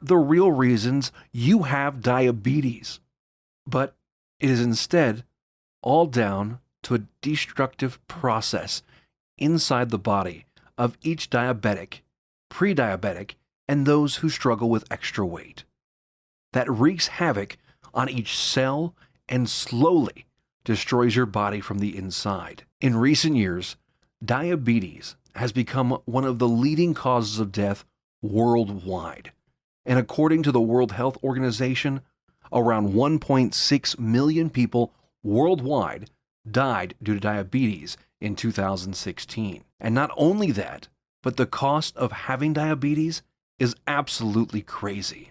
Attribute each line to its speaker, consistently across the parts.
Speaker 1: not the real reasons you have diabetes, but it is instead all down to a destructive process inside the body of each diabetic, pre-diabetic, and those who struggle with extra weight that wreaks havoc on each cell and slowly destroys your body from the inside. In recent years, diabetes has become one of the leading causes of death worldwide. And according to the World Health Organization, around 1.6 million people worldwide died due to diabetes in 2016. And not only that, but the cost of having diabetes is absolutely crazy.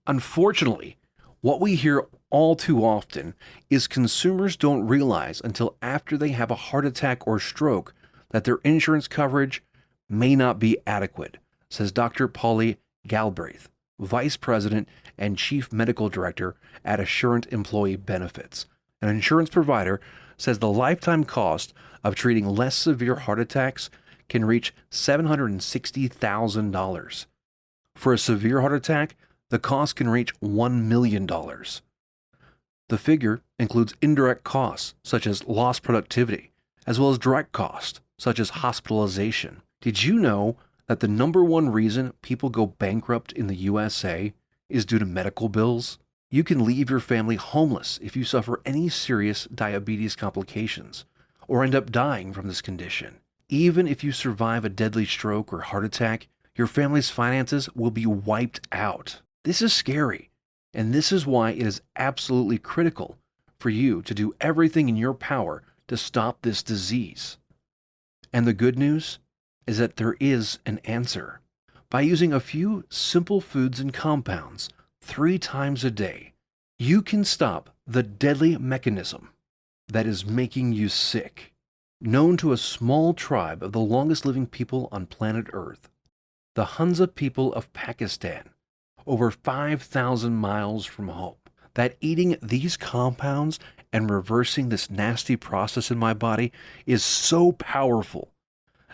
Speaker 1: Unfortunately, what we hear all too often is consumers don't realize until after they have a heart attack or stroke that their insurance coverage may not be adequate, says Dr. Polly Galbraith, Vice President and Chief Medical Director at Assurant Employee Benefits. An insurance provider says the lifetime cost of treating less severe heart attacks can reach $760,000. For a severe heart attack, the cost can reach $1 million. The figure includes indirect costs, such as lost productivity, as well as direct costs, such as hospitalization. Did you know that the number one reason people go bankrupt in the USA is due to medical bills? You can leave your family homeless if you suffer any serious diabetes complications or end up dying from this condition. Even if you survive a deadly stroke or heart attack, your family's finances will be wiped out. This is scary, and this is why it is absolutely critical for you to do everything in your power to stop this disease. And the good news is that there is an answer. By using a few simple foods and compounds 3 times a day, you can stop the deadly mechanism that is making you sick. Known to a small tribe of the longest living people on planet Earth, the Hunza people of Pakistan, over 5,000 miles from home, that eating these compounds and reversing this nasty process in my body is so powerful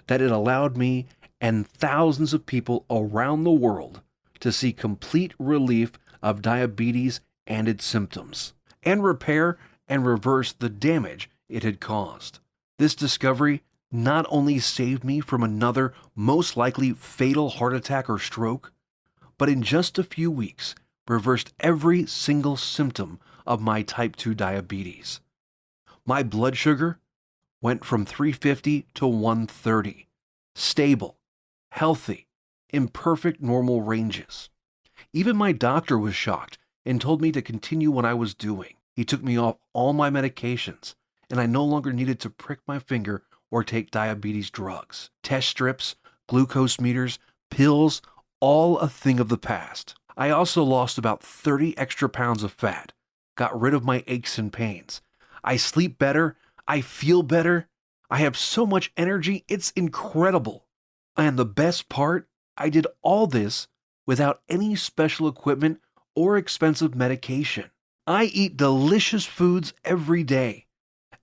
Speaker 1: that it allowed me and thousands of people around the world to see complete relief of diabetes and its symptoms, and repair and reverse the damage it had caused. This discovery not only saved me from another most likely fatal heart attack or stroke, but in just a few weeks reversed every single symptom of my type 2 diabetes. My blood sugar went from 350 to 130, stable, healthy, in perfect normal ranges. Even my doctor was shocked and told me to continue what I was doing. He took me off all my medications, and I no longer needed to prick my finger or take diabetes drugs. Test strips, glucose meters, pills, all a thing of the past. I also lost about 30 extra pounds of fat, got rid of my aches and pains. I sleep better, I feel better, I have so much energy, it's incredible. And the best part, I did all this without any special equipment or expensive medication. I eat delicious foods every day,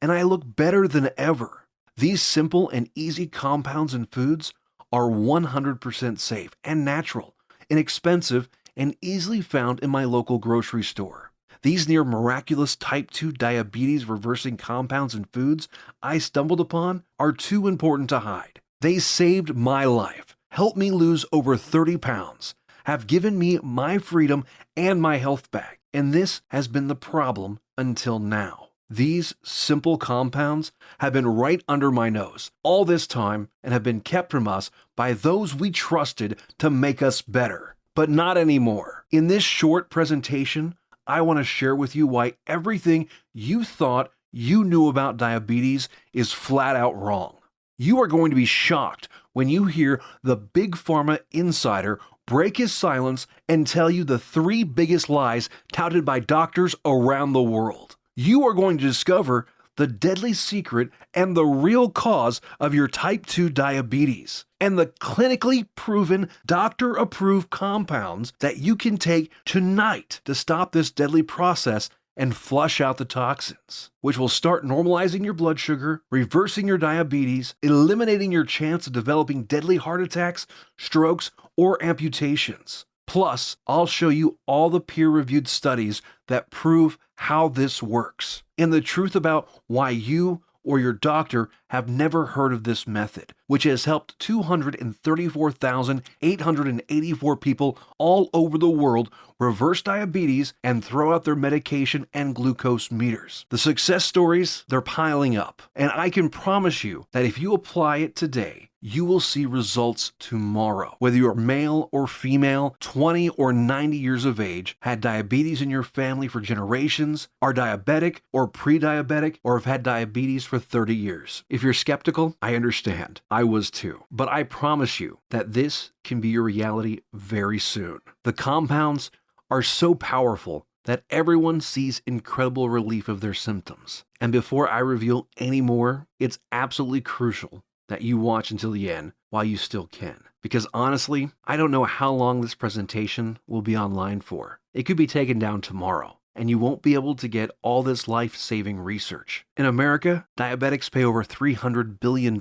Speaker 1: and I look better than ever. These simple and easy compounds and foods are 100% safe and natural, inexpensive, and easily found in my local grocery store. These near miraculous type 2 diabetes reversing compounds and foods I stumbled upon are too important to hide. They saved my life, helped me lose over 30 pounds, have given me my freedom and my health back, and this has been the problem until now. These simple compounds have been right under my nose all this time and have been kept from us by those we trusted to make us better. But not anymore. In this short presentation, I want to share with you why everything you thought you knew about diabetes is flat out wrong. You are going to be shocked when you hear the Big Pharma insider break his silence and tell you the 3 biggest lies touted by doctors around the world. You are going to discover the deadly secret and the real cause of your type 2 diabetes, and the clinically proven doctor-approved compounds that you can take tonight to stop this deadly process and flush out the toxins, which will start normalizing your blood sugar, reversing your diabetes, eliminating your chance of developing deadly heart attacks, strokes, or amputations. Plus, I'll show you all the peer-reviewed studies that prove how this works and the truth about why you or your doctor have never heard of this method, which has helped 234,884 people all over the world reverse diabetes and throw out their medication and glucose meters. The success stories, they're piling up, and I can promise you that if you apply it today, you will see results tomorrow. Whether you're male or female, 20 or 90 years of age, had diabetes in your family for generations, are diabetic or pre-diabetic, or have had diabetes for 30 years. If you're skeptical, I understand. I was too. But I promise you that this can be your reality very soon. The compounds are so powerful that everyone sees incredible relief of their symptoms. And before I reveal any more, it's absolutely crucial that you watch until the end while you still can. Because honestly, I don't know how long this presentation will be online for. It could be taken down tomorrow, and you won't be able to get all this life-saving research. In America, diabetics pay over $300 billion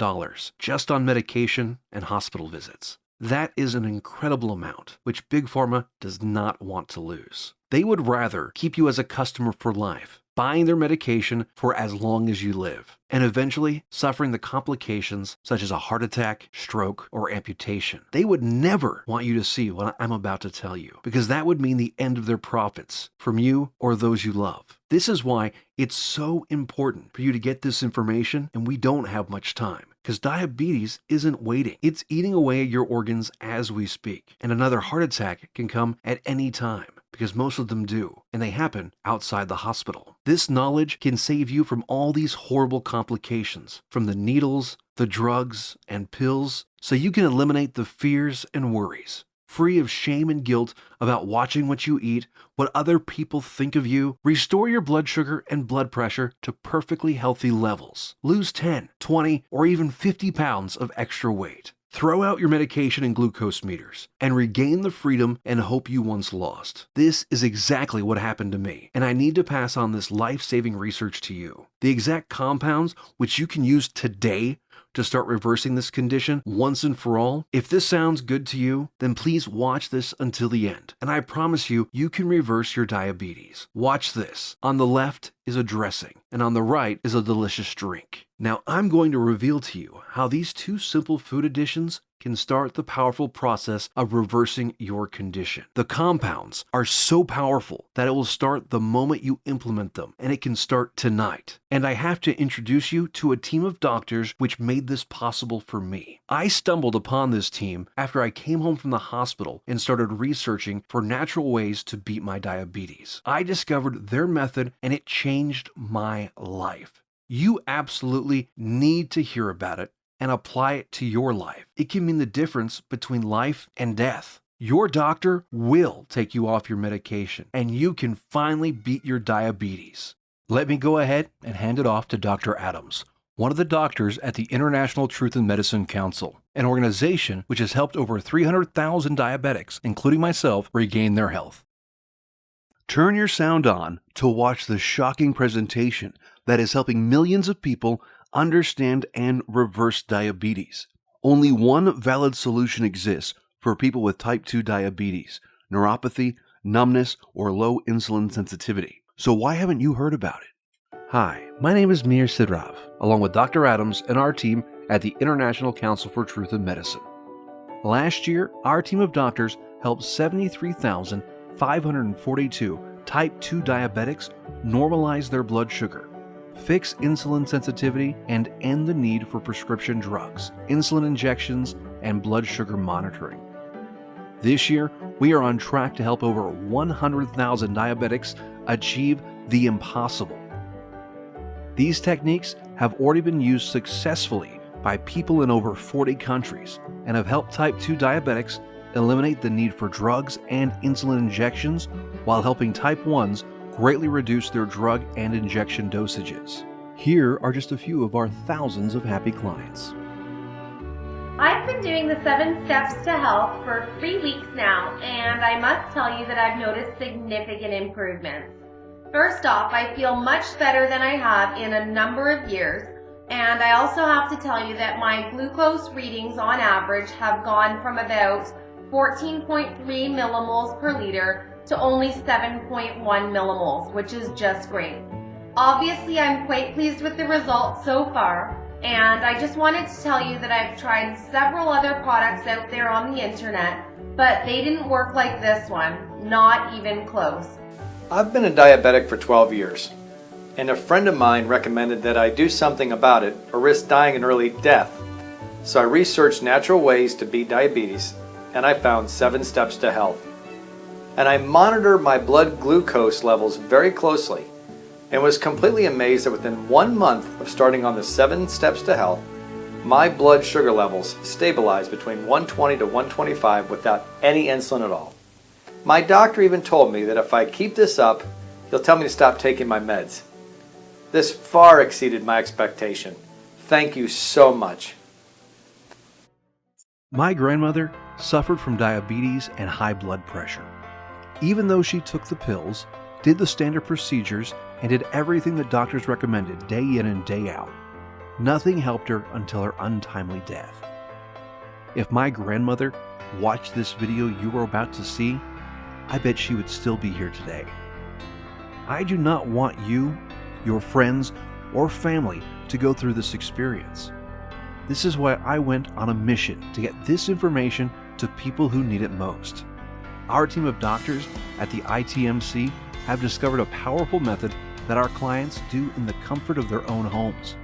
Speaker 1: just on medication and hospital visits. That is an incredible amount, which Big Pharma does not want to lose. They would rather keep you as a customer for life, buying their medication for as long as you live, and eventually suffering the complications such as a heart attack, stroke, or amputation. They would never want you to see what I'm about to tell you, because that would mean the end of their profits from you or those you love. This is why it's so important for you to get this information, and we don't have much time. Because diabetes isn't waiting. It's eating away at your organs as we speak. And another heart attack can come at any time, because most of them do, and they happen outside the hospital. This knowledge can save you from all these horrible complications, from the needles, the drugs, and pills, so you can eliminate the fears and worries, free of shame and guilt about watching what you eat, what other people think of you. Restore your blood sugar and blood pressure to perfectly healthy levels. Lose 10, 20, or even 50 pounds of extra weight. Throw out your medication and glucose meters and regain the freedom and hope you once lost. This is exactly what happened to me, and I need to pass on this life-saving research to you. The exact compounds which you can use today to start reversing this condition once and for all. If this sounds good to you, then please watch this until the end, and I promise you, you can reverse your diabetes. Watch this. On the left is a dressing, and on the right is a delicious drink. Now I'm going to reveal to you how these two simple food additions can start the powerful process of reversing your condition. The compounds are so powerful that it will start the moment you implement them, and it can start tonight. And I have to introduce you to a team of doctors which made this possible for me. I stumbled upon this team after I came home from the hospital and started researching for natural ways to beat my diabetes. I discovered their method, and it changed my life. You absolutely need to hear about it and apply it to your life. It can mean the difference between life and death. Your doctor will take you off your medication, and you can finally beat your diabetes. Let me go ahead and hand it off to Dr. Adams, one of the doctors at the International Truth in Medicine Council, an organization which has helped over 300,000 diabetics, including myself, regain their health. Turn your sound on to watch the shocking presentation that is helping millions of people understand and reverse diabetes. Only one valid solution exists for people with type 2 diabetes, neuropathy, numbness, or low insulin sensitivity. So why haven't you heard about it? Hi, my name is Mir Sidrav, along with Dr. Adams and our team at the International Council for Truth in Medicine. Last year, our team of doctors helped 73,542 type 2 diabetics normalize their blood sugar, fix insulin sensitivity, and end the need for prescription drugs, insulin injections, and blood sugar monitoring. This year, we are on track to help over 100,000 diabetics achieve the impossible. These techniques have already been used successfully by people in over 40 countries and have helped type 2 diabetics eliminate the need for drugs and insulin injections, while helping type 1s greatly reduce their drug and injection dosages. Here are just a few of our thousands of happy clients.
Speaker 2: I've been doing the 7 Steps to Health for 3 weeks now, and I must tell you that I've noticed significant improvements. First off, I feel much better than I have in a number of years, and I also have to tell you that my glucose readings on average have gone from about 14.3 millimoles per liter to only 7.1 millimoles, which is just great. Obviously, I'm quite pleased with the results so far, and I just wanted to tell you that I've tried several other products out there on the internet, but they didn't work like this one, not even close.
Speaker 3: I've been a diabetic for 12 years, and a friend of mine recommended that I do something about it or risk dying an early death. So I researched natural ways to beat diabetes, and I found 7 Steps to Health. And I monitor my blood glucose levels very closely and was completely amazed that within 1 month of starting on the 7 Steps to Health, my blood sugar levels stabilized between 120 to 125 without any insulin at all. My doctor even told me that if I keep this up, he'll tell me to stop taking my meds. This far exceeded my expectation. Thank you so much.
Speaker 1: My grandmother suffered from diabetes and high blood pressure. Even though she took the pills, did the standard procedures, and did everything that doctors recommended day in and day out, nothing helped her until her untimely death. If my grandmother watched this video you are about to see, I bet she would still be here today. I do not want you, your friends, or family to go through this experience. This is why I went on a mission to get this information to people who need it most. Our team of doctors at the ITMC have discovered a powerful method that our clients do in the comfort of their own homes.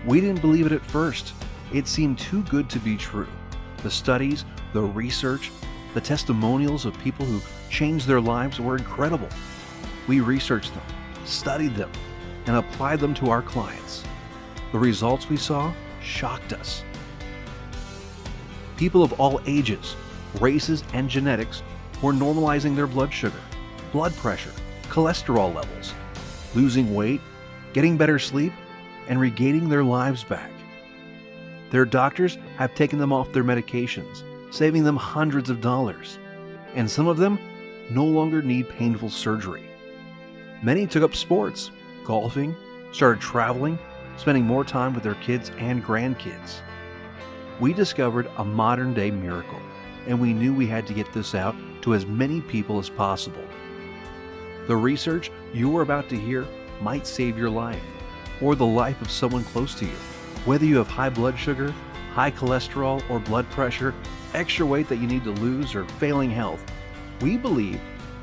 Speaker 1: We didn't believe it at first. It seemed too good to be true. The studies, the research, the testimonials of people who changed their lives were incredible. We researched them, studied them, and applied them to our clients. The results we saw shocked us. People of all ages, races, and genetics were normalizing their blood sugar, blood pressure, cholesterol levels, losing weight, getting better sleep, and regaining their lives back. Their doctors have taken them off their medications, saving them hundreds of dollars, and some of them no longer need painful surgery. Many took up sports, golfing, started traveling, spending more time with their kids and grandkids. We discovered a modern-day miracle, and we knew we had to get this out to as many people as possible. The research you are about to hear might save your life, or the life of someone close to you. Whether you have high blood sugar, high cholesterol, or blood pressure, extra weight that you need to lose, or failing health, we believe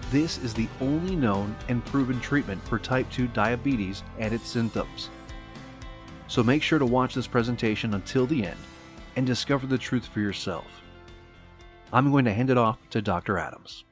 Speaker 1: this is the only known and proven treatment for type 2 diabetes and its symptoms. So make sure to watch this presentation until the end and discover the truth for yourself. I'm going to hand it off to Dr. Adams.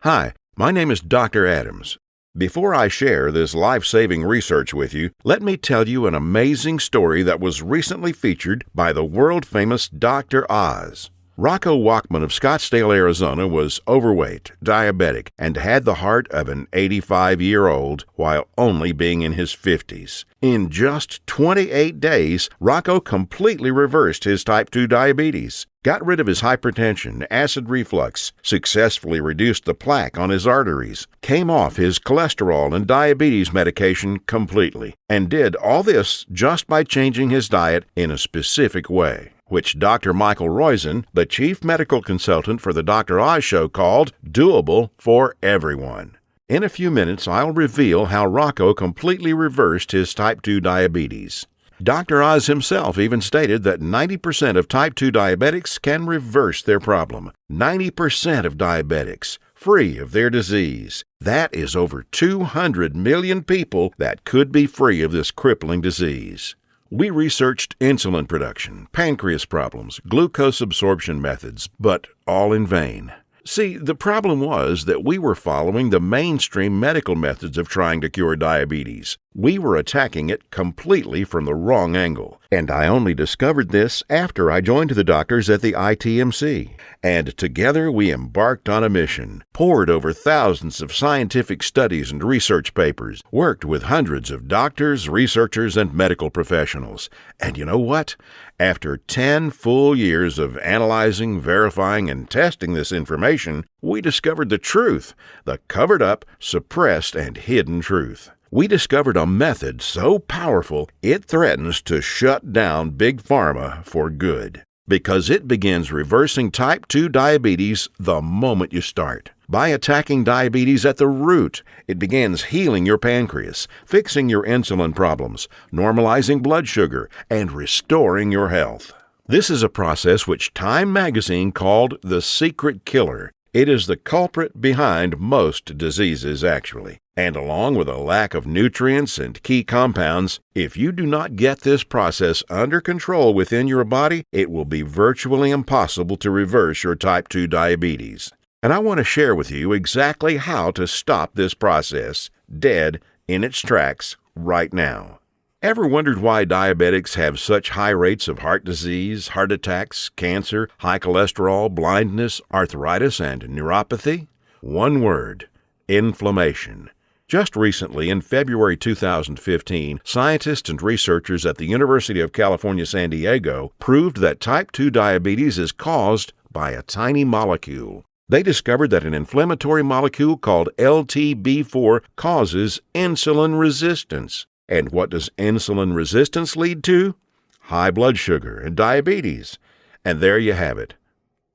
Speaker 4: Hi, my name is Dr. Adams. Before I share this life-saving research with you, let me tell you an amazing story that was recently featured by the world-famous Dr. Oz. Rocco Walkman of Scottsdale, Arizona was overweight, diabetic, and had the heart of an 85-year-old while only being in his 50s. In just 28 days, Rocco completely reversed his type 2 diabetes, got rid of his hypertension, acid reflux, successfully reduced the plaque on his arteries, came off his cholesterol and diabetes medication completely, and did all this just by changing his diet in a specific way, which Dr. Michael Roizen, the chief medical consultant for the Dr. Oz Show, called doable for everyone. In a few minutes, I'll reveal how Rocco completely reversed his type 2 diabetes. Dr. Oz himself even stated that 90% of type 2 diabetics can reverse their problem. 90% of diabetics free of their disease. That is over 200 million people that could be free of this crippling disease. We researched insulin production, pancreas problems, glucose absorption methods, but all in vain. See, the problem was that we were following the mainstream medical methods of trying to cure diabetes. We were attacking it completely from the wrong angle. And I only discovered this after I joined the doctors at the ITMC. And together we embarked on a mission, pored over thousands of scientific studies and research papers, worked with hundreds of doctors, researchers, and medical professionals. And you know what? After 10 full years of analyzing, verifying, and testing this information, we discovered the truth, the covered-up, suppressed, and hidden truth. We discovered a method so powerful it threatens to shut down Big Pharma for good. because it begins reversing type 2 diabetes the moment you start. By attacking diabetes at the root, it begins healing your pancreas, fixing your insulin problems, normalizing blood sugar, and restoring your health. This is a process which Time magazine called the secret killer. It is the culprit behind most diseases, actually. And along with a lack of nutrients and key compounds, if you do not get this process under control within your body, it will be virtually impossible to reverse your type 2 diabetes. And I want to share with you exactly how to stop this process dead in its tracks right now. Ever wondered why diabetics have such high rates of heart disease, heart attacks, cancer, high cholesterol, blindness, arthritis, and neuropathy? One word: inflammation. Just recently, in February 2015, scientists and researchers at the University of California, San Diego proved that type 2 diabetes is caused by a tiny molecule. They discovered that an inflammatory molecule called LTB4 causes insulin resistance. And what does insulin resistance lead to? High blood sugar and diabetes. And there you have it.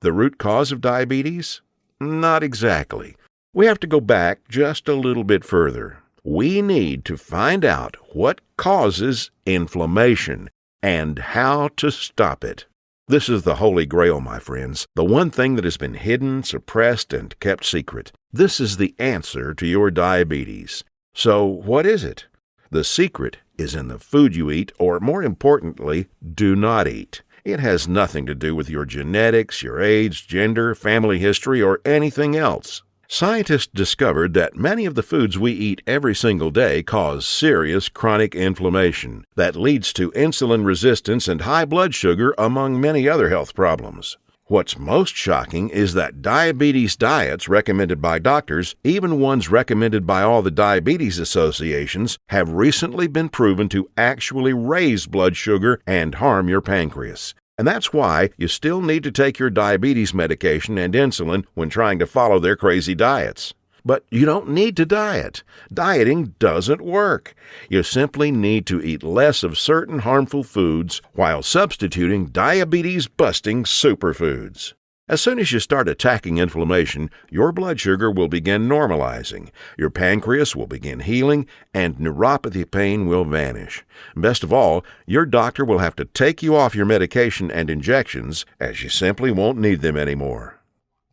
Speaker 4: The root cause of diabetes? Not exactly. We have to go back just a little bit further. We need to find out what causes inflammation and how to stop it. This is the Holy Grail, my friends, the one thing that has been hidden, suppressed, and kept secret. This is the answer to your diabetes. So what is it? The secret is in the food you eat, or more importantly, do not eat. It has nothing to do with your genetics, your age, gender, family history, or anything else. Scientists discovered that many of the foods we eat every single day cause serious chronic inflammation that leads to insulin resistance and high blood sugar, among many other health problems. What's most shocking is that diabetes diets recommended by doctors, even ones recommended by all the diabetes associations, have recently been proven to actually raise blood sugar and harm your pancreas. And that's why you still need to take your diabetes medication and insulin when trying to follow their crazy diets. But you don't need to diet. Dieting doesn't work. You simply need to eat less of certain harmful foods while substituting diabetes-busting superfoods. As soon as you start attacking inflammation, your blood sugar will begin normalizing, your pancreas will begin healing, and neuropathy pain will vanish. Best of all, your doctor will have to take you off your medication and injections, as you simply won't need them anymore.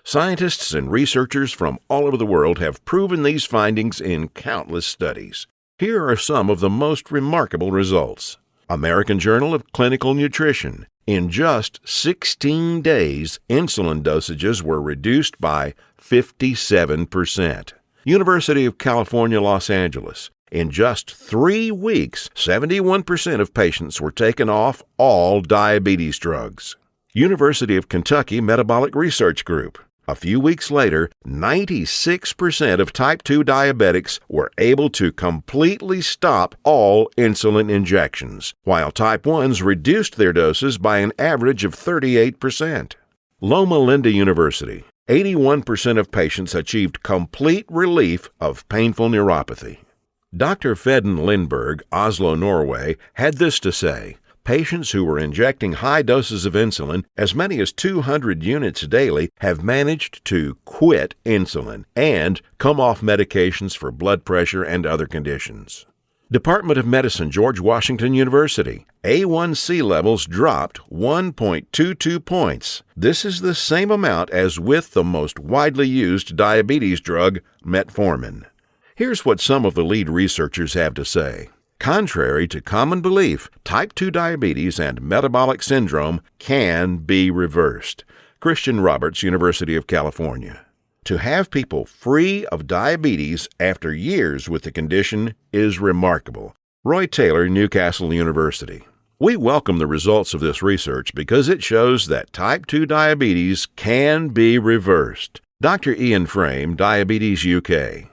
Speaker 4: Scientists and researchers from all over the world have proven these findings in countless studies. Here are some of the most remarkable results. American Journal of Clinical Nutrition. In just 16 days, insulin dosages were reduced by 57%. University of California, Los Angeles. In just 3 weeks, 71% of patients were taken off all diabetes drugs. University of Kentucky Metabolic Research Group. A few weeks later, 96% of type 2 diabetics were able to completely stop all insulin injections, while type 1s reduced their doses by an average of 38%. Loma Linda University. 81% of patients achieved complete relief of painful neuropathy. Dr. Fedden Lindberg, Oslo, Norway, had this to say: patients who were injecting high doses of insulin, as many as 200 units daily, have managed to quit insulin and come off medications for blood pressure and other conditions. Department of Medicine, George Washington University. A1C levels dropped 1.22 points. This is the same amount as with the most widely used diabetes drug, metformin. Here's what some of the lead researchers have to say. Contrary to common belief, type 2 diabetes and metabolic syndrome can be reversed. Christian Roberts, University of California. To have people free of diabetes after years with the condition is remarkable. Roy Taylor, Newcastle University. We welcome the results of this research because it shows that type 2 diabetes can be reversed. Dr. Ian Frame, Diabetes UK.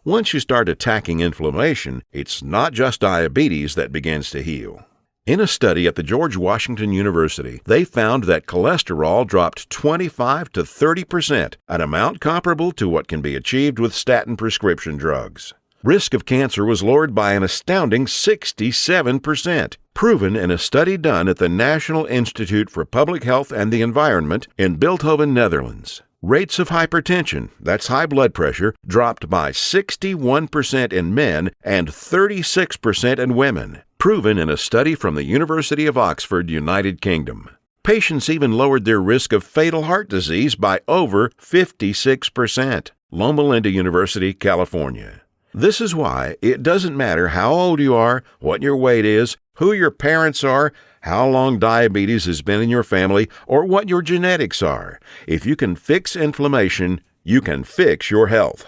Speaker 4: Once you start attacking inflammation, it's not just diabetes that begins to heal. In a study at the George Washington University, they found that cholesterol dropped 25 to 30%, an amount comparable to what can be achieved with statin prescription drugs. Risk of cancer was lowered by an astounding 67%, proven in a study done at the National Institute for Public Health and the Environment in Bilthoven, Netherlands. Rates of hypertension, that's high blood pressure, dropped by 61% in men and 36% in women, proven in a study from the University of Oxford, United Kingdom. Patients even lowered their risk of fatal heart disease by over 56%. Loma Linda University, California. This is why it doesn't matter how old you are, what your weight is, who your parents are, how long diabetes has been in your family, or what your genetics are. If you can fix inflammation, you can fix your health.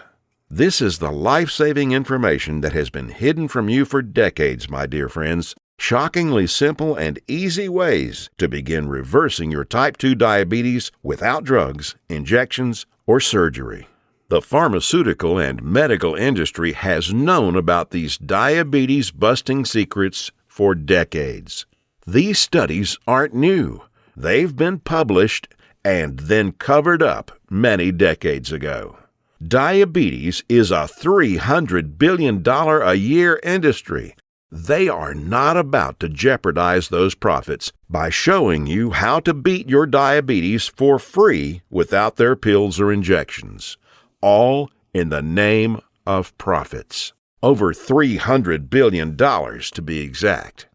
Speaker 4: This is the life-saving information that has been hidden from you for decades, my dear friends. Shockingly simple and easy ways to begin reversing your type 2 diabetes without drugs, injections, or surgery. The pharmaceutical and medical industry has known about these diabetes-busting secrets for decades. These studies aren't new. They've been published and then covered up many decades ago. Diabetes is a $300 billion a year industry. They are not about to jeopardize those profits by showing you how to beat your diabetes for free without their pills or injections. All in the name of profits. Over $300 billion to be exact.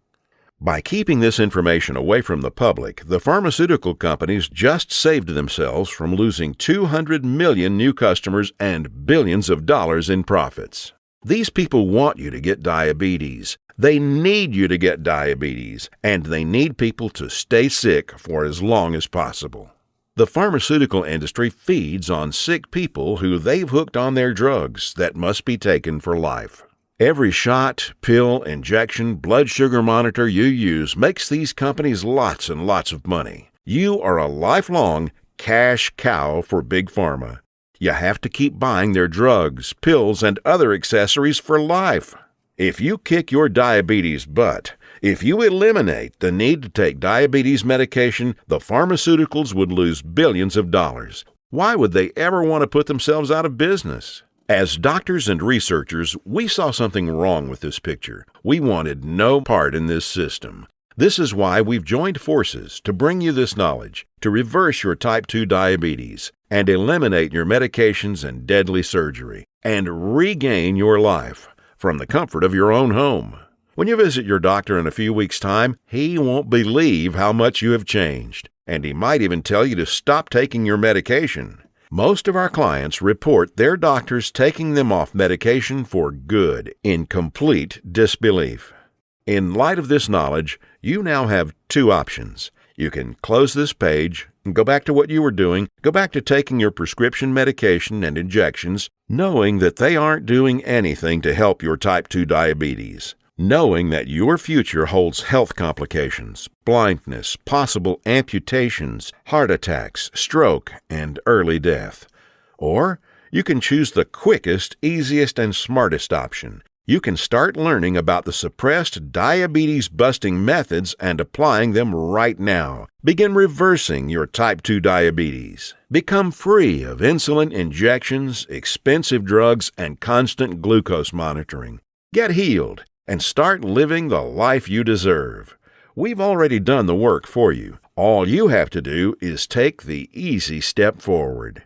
Speaker 4: By keeping this information away from the public, the pharmaceutical companies just saved themselves from losing 200 million new customers and billions of dollars in profits. These people want you to get diabetes. They need you to get diabetes, and they need people to stay sick for as long as possible. The pharmaceutical industry feeds on sick people who they've hooked on their drugs that must be taken for life. Every shot, pill, injection, blood sugar monitor you use makes these companies lots and lots of money. You are a lifelong cash cow for Big Pharma. You have to keep buying their drugs, pills, and other accessories for life. If you kick your diabetes butt, if you eliminate the need to take diabetes medication, the pharmaceuticals would lose billions of dollars. Why would they ever want to put themselves out of business? As doctors and researchers, we saw something wrong with this picture. We wanted no part in this system. This is why we've joined forces to bring you this knowledge, to reverse your type 2 diabetes, and eliminate your medications and deadly surgery, and regain your life from the comfort of your own home. When you visit your doctor in a few weeks' time, he won't believe how much you have changed, and he might even tell you to stop taking your medication. Most of our clients report their doctors taking them off medication for good, in complete disbelief. In light of this knowledge, you now have two options. You can close this page and go back to what you were doing, go back to taking your prescription medication and injections, knowing that they aren't doing anything to help your type 2 diabetes, knowing that your future holds health complications, blindness, possible amputations, heart attacks, stroke, and early death. Or you can choose the quickest, easiest, and smartest option. You can start learning about the suppressed diabetes-busting methods and applying them right now. Begin reversing your type 2 diabetes. Become free of insulin injections, expensive drugs, and constant glucose monitoring. Get healed and start living the life you deserve. We've already done the work for you. All you have to do is take the easy step forward.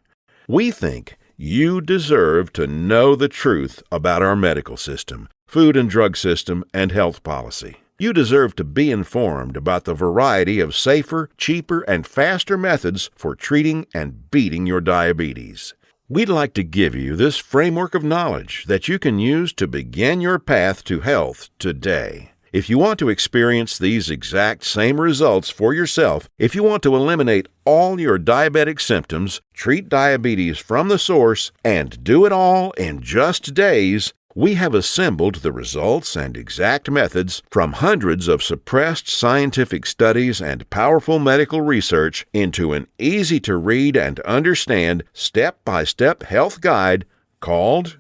Speaker 4: We think you deserve to know the truth about our medical system, food and drug system, and health policy. You deserve to be informed about the variety of safer, cheaper, and faster methods for treating and beating your diabetes. We'd like to give you this framework of knowledge that you can use to begin your path to health today. If you want to experience these exact same results for yourself, if you want to eliminate all your diabetic symptoms, treat diabetes from the source, and do it all in just days, we have assembled the results and exact methods from hundreds of suppressed scientific studies and powerful medical research into an easy-to-read and understand step-by-step health guide called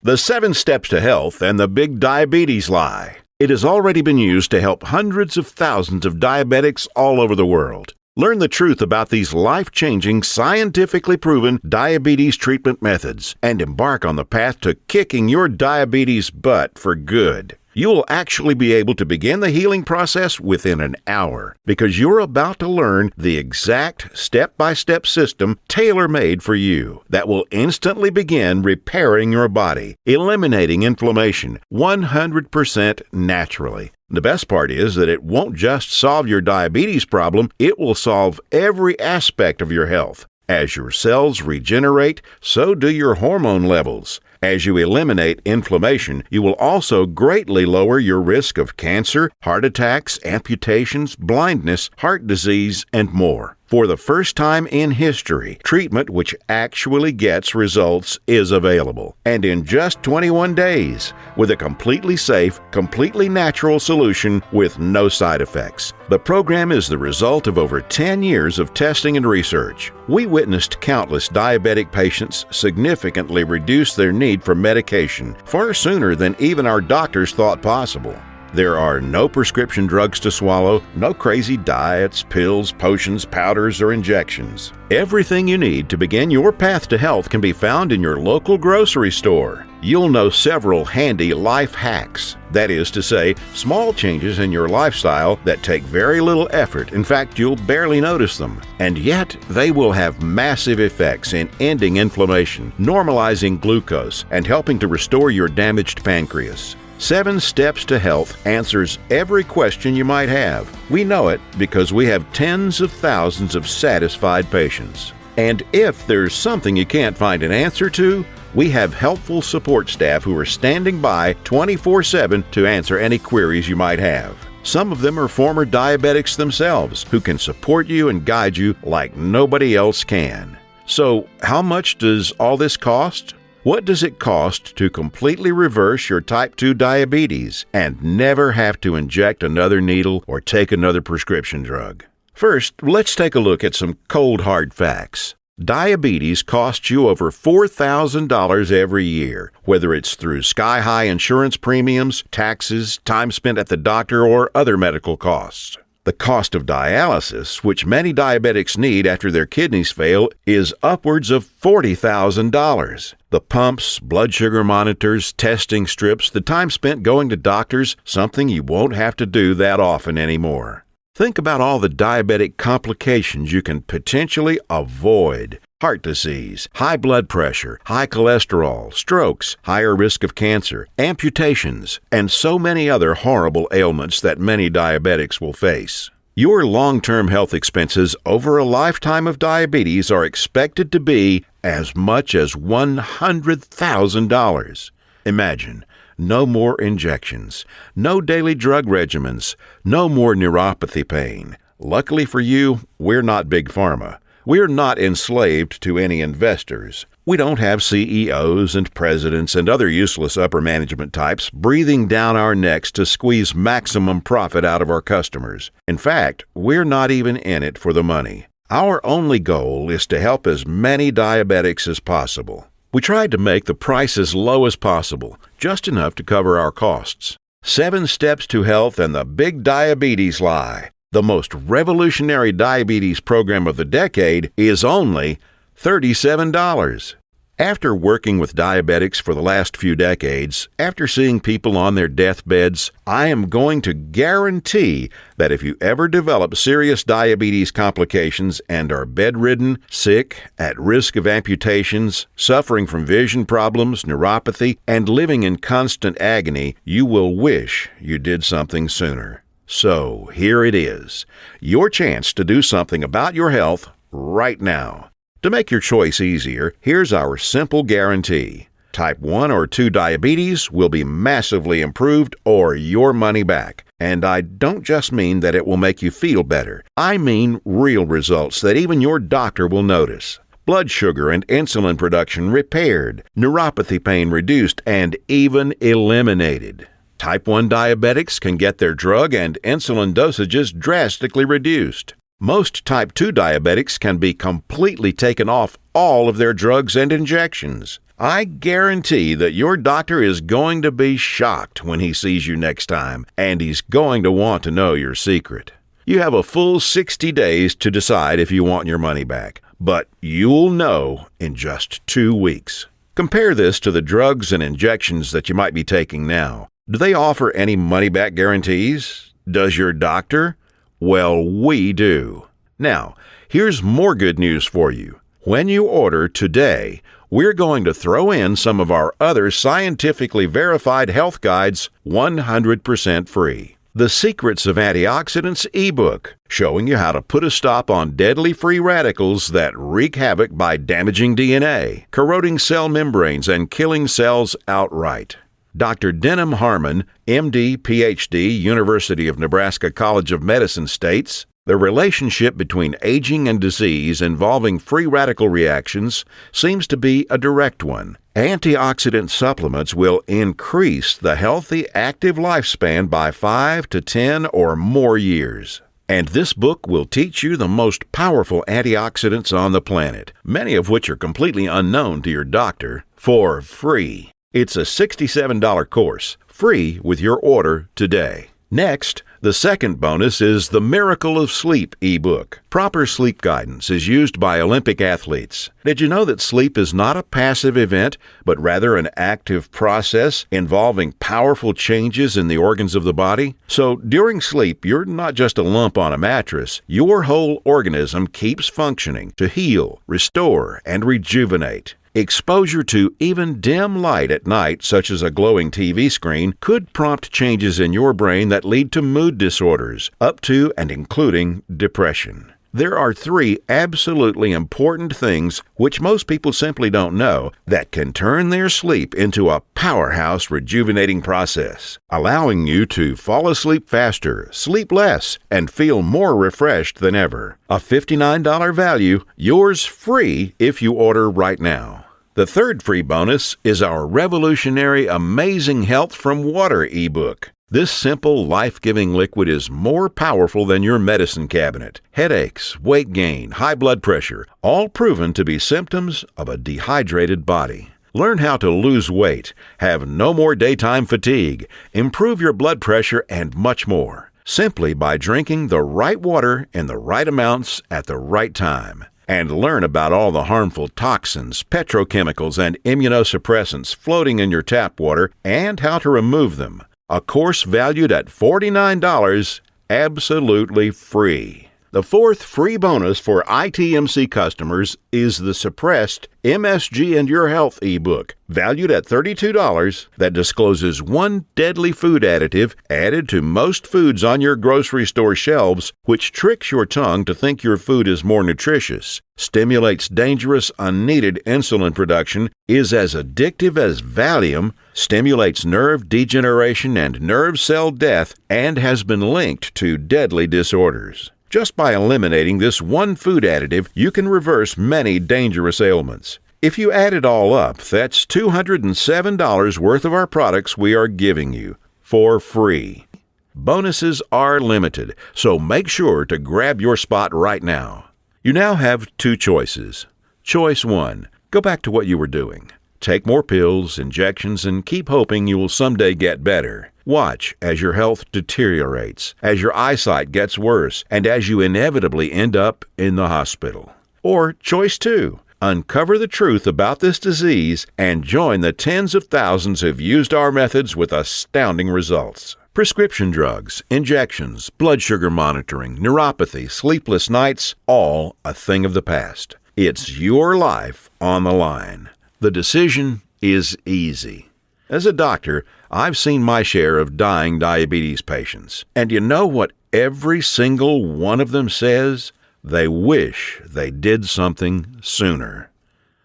Speaker 4: The 7 Steps to Health and the Big Diabetes Lie. It has already been used to help hundreds of thousands of diabetics all over the world. Learn the truth about these life-changing, scientifically proven diabetes treatment methods and embark on the path to kicking your diabetes butt for good. You will actually be able to begin the healing process within an hour because you're about to learn the exact step-by-step system tailor-made for you that will instantly begin repairing your body, eliminating inflammation 100% naturally. The best part is that it won't just solve your diabetes problem, it will solve every aspect of your health. As your cells regenerate, so do your hormone levels. As you eliminate inflammation, you will also greatly lower your risk of cancer, heart attacks, amputations, blindness, heart disease, and more. For the first time in history, treatment which actually gets results is available. And in just 21 days, with a completely safe, completely natural solution with no side effects. The program is the result of over 10 years of testing and research. We witnessed countless diabetic patients significantly reduce their need for medication far sooner than even our doctors thought possible. There are no prescription drugs to swallow, no crazy diets, pills, potions, powders, or injections. Everything you need to begin your path to health can be found in your local grocery store. You'll know several handy life hacks. That is to say, small changes in your lifestyle that take very little effort. In fact, you'll barely notice them. And yet, they will have massive effects in ending inflammation, normalizing glucose, and helping to restore your damaged pancreas. 7 Steps to Health answers every question you might have. We know it because we have tens of thousands of satisfied patients. And if there's something you can't find an answer to, we have helpful support staff who are standing by 24/7 to answer any queries you might have. Some of them are former diabetics themselves who can support you and guide you like nobody else can. So, how much does all this cost? What does it cost to completely reverse your type 2 diabetes and never have to inject another needle or take another prescription drug? First, let's take a look at some cold hard facts. Diabetes costs you over $4,000 every year, whether it's through sky-high insurance premiums, taxes, time spent at the doctor, or other medical costs. The cost of dialysis, which many diabetics need after their kidneys fail, is upwards of $40,000. The pumps, blood sugar monitors, testing strips, the time spent going to doctors, something you won't have to do that often anymore. Think about all the diabetic complications you can potentially avoid. Heart disease, high blood pressure, high cholesterol, strokes, higher risk of cancer, amputations, and so many other horrible ailments that many diabetics will face. Your long-term health expenses over a lifetime of diabetes are expected to be as much as $100,000. Imagine. No more injections, no daily drug regimens, no more neuropathy pain. Luckily for you, we're not Big Pharma. We're not enslaved to any investors. We don't have CEOs and presidents and other useless upper management types breathing down our necks to squeeze maximum profit out of our customers. In fact, we're not even in it for the money. Our only goal is to help as many diabetics as possible. We tried to make the price as low as possible, just enough to cover our costs. 7 Steps to Health and the Big Diabetes Lie. The most revolutionary diabetes program of the decade is only $37. After working with diabetics for the last few decades, after seeing people on their deathbeds, I am going to guarantee that if you ever develop serious diabetes complications and are bedridden, sick, at risk of amputations, suffering from vision problems, neuropathy, and living in constant agony, you will wish you did something sooner. So, here it is, your chance to do something about your health right now. To make your choice easier, here's our simple guarantee. Type 1 or 2 diabetes will be massively improved or your money back. And I don't just mean that it will make you feel better. I mean real results that even your doctor will notice. Blood sugar and insulin production repaired, neuropathy pain reduced, and even eliminated. Type 1 diabetics can get their drug and insulin dosages drastically reduced. Most type 2 diabetics can be completely taken off all of their drugs and injections. I guarantee that your doctor is going to be shocked when he sees you next time, and he's going to want to know your secret. You have a full 60 days to decide if you want your money back, but you'll know in just 2 weeks. Compare this to the drugs and injections that you might be taking now. Do they offer any money-back guarantees? Does your doctor? Well, we do. Now, here's more good news for you. When you order today, we're going to throw in some of our other scientifically verified health guides 100% free. The Secrets of Antioxidants ebook, showing you how to put a stop on deadly free radicals that wreak havoc by damaging DNA, corroding cell membranes, and killing cells outright. Dr. Denham Harmon, MD, PhD, University of Nebraska College of Medicine states, the relationship between aging and disease involving free radical reactions seems to be a direct one. Antioxidant supplements will increase the healthy, active lifespan by 5 to 10 or more years. And this book will teach you the most powerful antioxidants on the planet, many of which are completely unknown to your doctor, for free. It's a $67 course, free with your order today. Next, the second bonus is the Miracle of Sleep ebook. Proper sleep guidance is used by Olympic athletes. Did you know that sleep is not a passive event, but rather an active process involving powerful changes in the organs of the body? So during sleep, you're not just a lump on a mattress. Your whole organism keeps functioning to heal, restore, and rejuvenate. Exposure to even dim light at night, such as a glowing TV screen, could prompt changes in your brain that lead to mood disorders, up to and including depression. There are 3 absolutely important things which most people simply don't know that can turn their sleep into a powerhouse rejuvenating process, allowing you to fall asleep faster, sleep less, and feel more refreshed than ever. A $59 value, yours free if you order right now. The third free bonus is our revolutionary Amazing Health from Water ebook. This simple, life-giving liquid is more powerful than your medicine cabinet. Headaches, weight gain, high blood pressure, all proven to be symptoms of a dehydrated body. Learn how to lose weight, have no more daytime fatigue, improve your blood pressure, and much more, simply by drinking the right water in the right amounts at the right time. And learn about all the harmful toxins, petrochemicals, and immunosuppressants floating in your tap water and how to remove them. A course valued at $49, absolutely free. The fourth free bonus for ITMC customers is the Suppressed MSG and Your Health ebook, valued at $32, that discloses one deadly food additive added to most foods on your grocery store shelves, which tricks your tongue to think your food is more nutritious, stimulates dangerous, unneeded insulin production, is as addictive as Valium, stimulates nerve degeneration and nerve cell death, and has been linked to deadly disorders. Just by eliminating this one food additive, you can reverse many dangerous ailments. If you add it all up, that's $207 worth of our products we are giving you for free. Bonuses are limited, so make sure to grab your spot right now. You now have 2 choices. Choice 1, go back to what you were doing. Take more pills, injections, and keep hoping you will someday get better. Watch as your health deteriorates, as your eyesight gets worse, and as you inevitably end up in the hospital. Or choice 2, uncover the truth about this disease and join the tens of thousands who've used our methods with astounding results. Prescription drugs, injections, blood sugar monitoring, neuropathy, sleepless nights, all a thing of the past. It's your life on the line. The decision is easy. As a doctor, I've seen my share of dying diabetes patients. And you know what every single one of them says? They wish they did something sooner.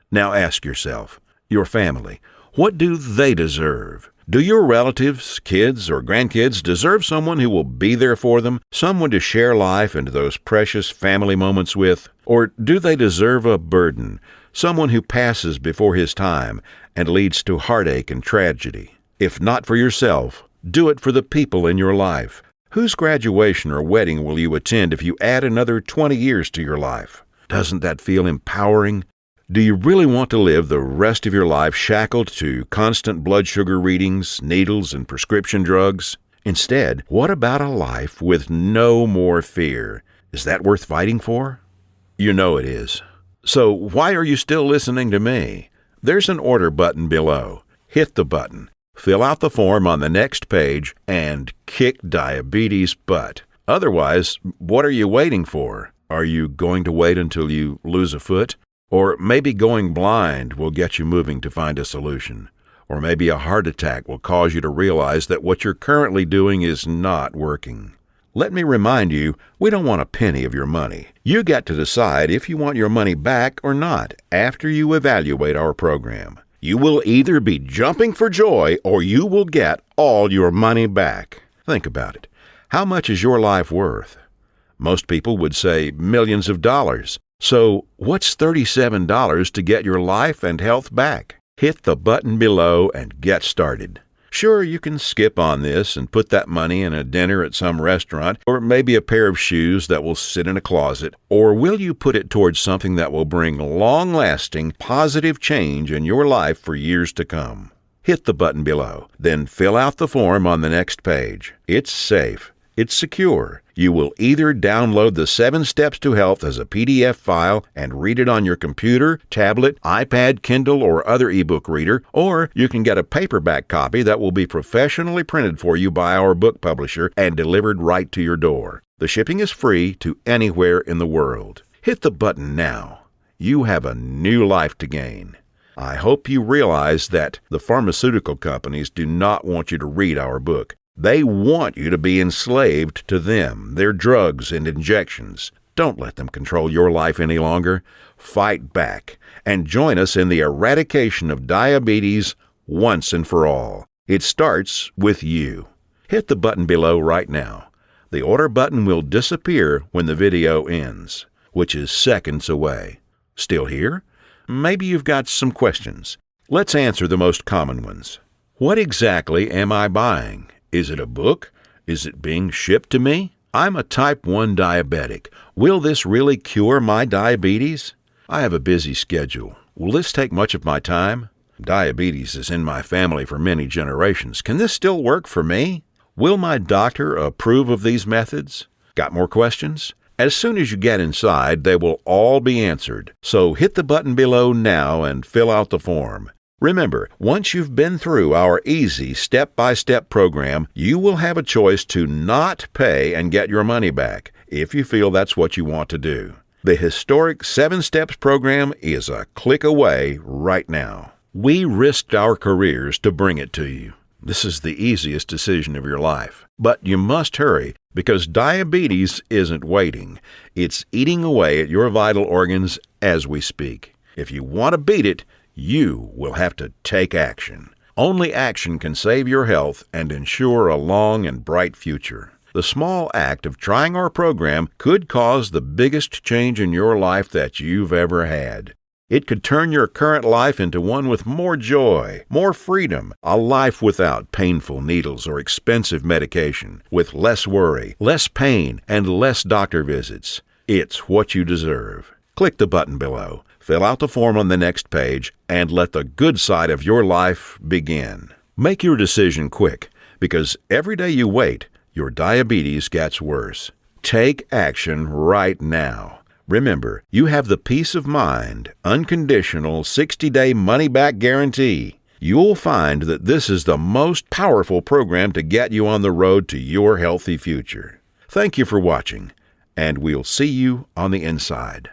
Speaker 4: Now ask yourself, your family, what do they deserve? Do your relatives, kids, or grandkids deserve someone who will be there for them, someone to share life and those precious family moments with? Or do they deserve a burden, someone who passes before his time and leads to heartache and tragedy? If not for yourself, do it for the people in your life. Whose graduation or wedding will you attend if you add another 20 years to your life? Doesn't that feel empowering? Do you really want to live the rest of your life shackled to constant blood sugar readings, needles, and prescription drugs? Instead, what about a life with no more fear? Is that worth fighting for? You know it is. So why are you still listening to me? There's an order button below. Hit the button, fill out the form on the next page, and kick diabetes butt. Otherwise, what are you waiting for? Are you going to wait until you lose a foot? Or maybe going blind will get you moving to find a solution. Or maybe a heart attack will cause you to realize that what you're currently doing is not working. Let me remind you, we don't want a penny of your money. You get to decide if you want your money back or not after you evaluate our program. You will either be jumping for joy or you will get all your money back. Think about it. How much is your life worth? Most people would say millions of dollars. So what's $37 to get your life and health back? Hit the button below and get started. Sure, you can skip on this and put that money in a dinner at some restaurant, or maybe a pair of shoes that will sit in a closet. Or will you put it towards something that will bring long-lasting, positive change in your life for years to come? Hit the button below, then fill out the form on the next page. It's safe. It's secure. You will either download the 7 Steps to Health as a PDF file and read it on your computer, tablet, iPad, Kindle, or other ebook reader, or you can get a paperback copy that will be professionally printed for you by our book publisher and delivered right to your door. The shipping is free to anywhere in the world. Hit the button now. You have a new life to gain. I hope you realize that the pharmaceutical companies do not want you to read our book. They want you to be enslaved to them, their drugs and injections. Don't let them control your life any longer. Fight back and join us in the eradication of diabetes once and for all. It starts with you. Hit the button below right now. The order button will disappear when the video ends, which is seconds away. Still here? Maybe you've got some questions. Let's answer the most common ones. What exactly am I buying? Is it a book? Is it being shipped to me? I'm a type 1 diabetic. Will this really cure my diabetes? I have a busy schedule. Will this take much of my time? Diabetes is in my family for many generations. Can this still work for me? Will my doctor approve of these methods? Got more questions? As soon as you get inside, they will all be answered. So hit the button below now and fill out the form. Remember, once you've been through our easy step-by-step program, you will have a choice to not pay and get your money back, if you feel that's what you want to do. The historic 7 Steps program is a click away right now. We risked our careers to bring it to you. This is the easiest decision of your life. But you must hurry, because diabetes isn't waiting. It's eating away at your vital organs as we speak. If you want to beat it, you will have to take action. Only action can save your health and ensure a long and bright future. The small act of trying our program could cause the biggest change in your life that you've ever had. It could turn your current life into one with more joy, more freedom, a life without painful needles or expensive medication, with less worry, less pain, and less doctor visits. It's what you deserve. Click the button below. Fill out the form on the next page, and let the good side of your life begin. Make your decision quick, because every day you wait, your diabetes gets worse. Take action right now. Remember, you have the peace of mind, unconditional 60-day money-back guarantee. You'll find that this is the most powerful program to get you on the road to your healthy future. Thank you for watching, and we'll see you on the inside.